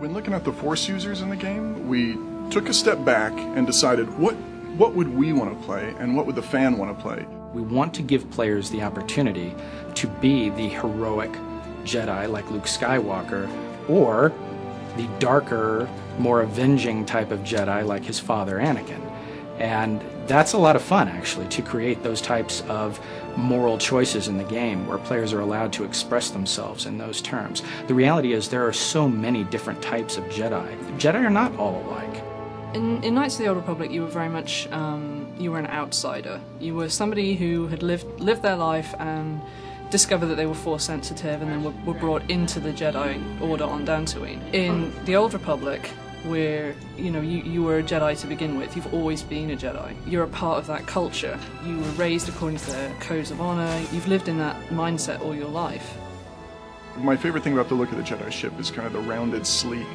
When looking at the Force users in the game, we took a step back and decided what would we want to play and what would the fan want to play. We want to give players the opportunity to be the heroic Jedi like Luke Skywalker, or the darker, more avenging type of Jedi like his father Anakin. And that's a lot of fun, actually, to create those types of moral choices in the game where players are allowed to express themselves in those terms. The reality is there are so many different types of Jedi. Jedi are not all alike. In Knights of the Old Republic, you were very much, you were an outsider. You were somebody who had lived their life and discovered that they were Force sensitive, and then were brought into the Jedi Order on Dantooine. In the Old Republic, where you were a Jedi to begin with, you've always been a Jedi. You're a part of that culture. You were raised according to their codes of honor. You've lived in that mindset all your life. My favorite thing about the look of the Jedi ship is kind of the rounded, sleek,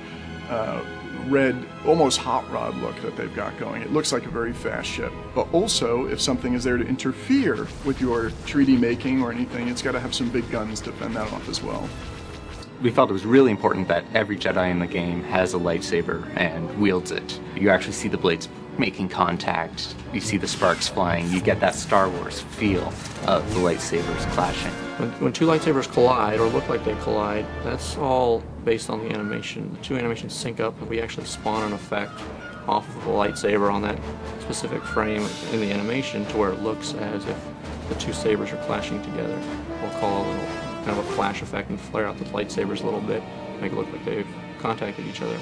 red, almost hot rod look that they've got going. It looks like a very fast ship. But also, if something is there to interfere with your treaty making or anything, it's got to have some big guns to fend that off as well. We felt it was really important that every Jedi in the game has a lightsaber and wields it. You actually see the blades making contact, you see the sparks flying, you get that Star Wars feel of the lightsabers clashing. When two lightsabers collide, or look like they collide, that's all based on the animation. The two animations sync up, and we actually spawn an effect off of the lightsaber on that specific frame in the animation to where it looks as if the two sabers are clashing together. We'll call a little kind of a flash effect and flare out the lightsabers a little bit, make it look like they've contacted each other.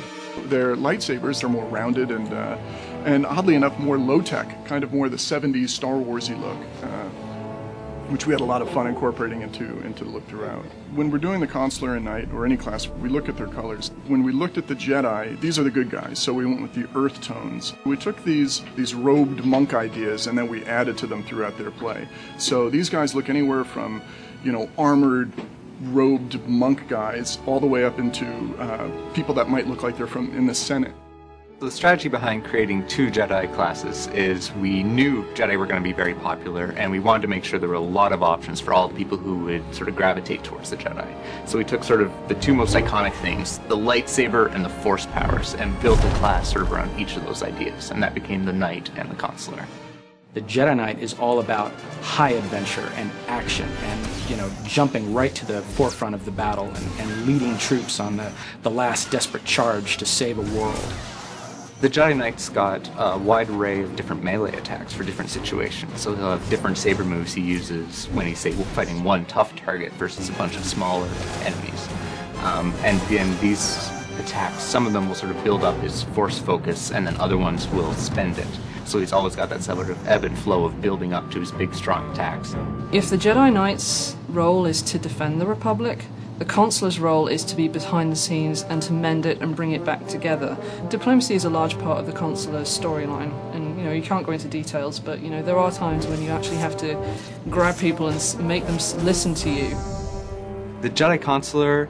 Their lightsabers are more rounded and oddly enough more low-tech, kind of more the 70s Star Warsy look, which we had a lot of fun incorporating into the look throughout. When we're doing the Consular and Knight, or any class, we look at their colors. When we looked at the Jedi, these are the good guys, so we went with the earth tones. We took these robed monk ideas and then we added to them throughout their play. So these guys look anywhere from, armored, robed monk guys, all the way up into people that might look like they're in the Senate. The strategy behind creating two Jedi classes is we knew Jedi were going to be very popular, and we wanted to make sure there were a lot of options for all the people who would sort of gravitate towards the Jedi. So we took sort of the two most iconic things, the lightsaber and the Force powers, and built a class sort of around each of those ideas, and that became the Knight and the Consular. The Jedi Knight is all about high adventure and action and, jumping right to the forefront of the battle and leading troops on the last desperate charge to save a world. The Jedi Knight's got a wide array of different melee attacks for different situations. So he'll have different saber moves he uses when he's, say, fighting one tough target versus a bunch of smaller enemies. And then these attacks, some of them will sort of build up his Force focus, and then other ones will spend it. So he's always got that sort of ebb and flow of building up to his big, strong attacks. If the Jedi Knight's role is to defend the Republic, the Consular's role is to be behind the scenes and to mend it and bring it back together. Diplomacy is a large part of the Consular's storyline, and you can't go into details, but there are times when you actually have to grab people and make them listen to you. The Jedi Consular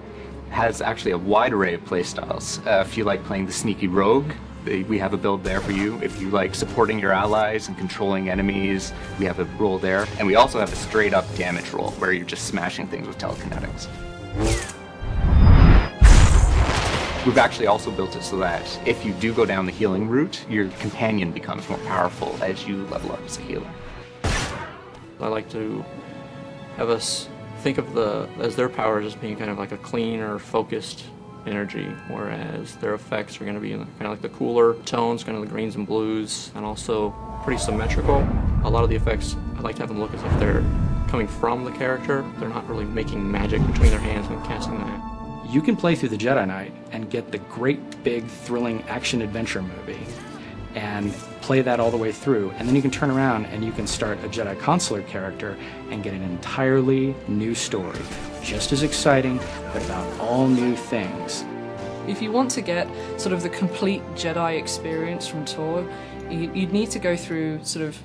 has actually a wide array of playstyles. If you like playing the sneaky rogue, we have a build there for you. If you like supporting your allies and controlling enemies, we have a role there. And we also have a straight up damage role where you're just smashing things with telekinetics. We've actually also built it so that if you do go down the healing route, your companion becomes more powerful as you level up as a healer. I like to have us think of as their powers as being kind of like a clean or focused energy, whereas their effects are going to be kind of like the cooler tones, kind of the greens and blues, and also pretty symmetrical. A lot of the effects, I like to have them look as if they're coming from the character. They're not really making magic between their hands and casting that. You can play through the Jedi Knight and get the great, big, thrilling action-adventure movie and play that all the way through, and then you can turn around and you can start a Jedi Consular character and get an entirely new story, just as exciting, but about all new things. If you want to get sort of the complete Jedi experience from Tor, you'd need to go through sort of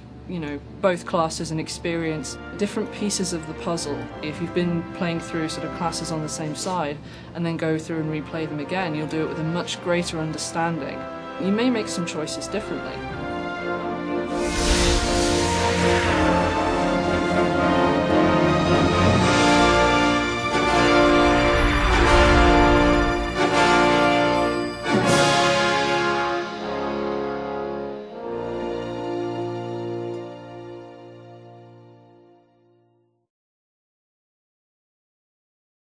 both classes and experience different pieces of the puzzle. If you've been playing through sort of classes on the same side and then go through and replay them again, you'll do it with a much greater understanding. You may make some choices differently.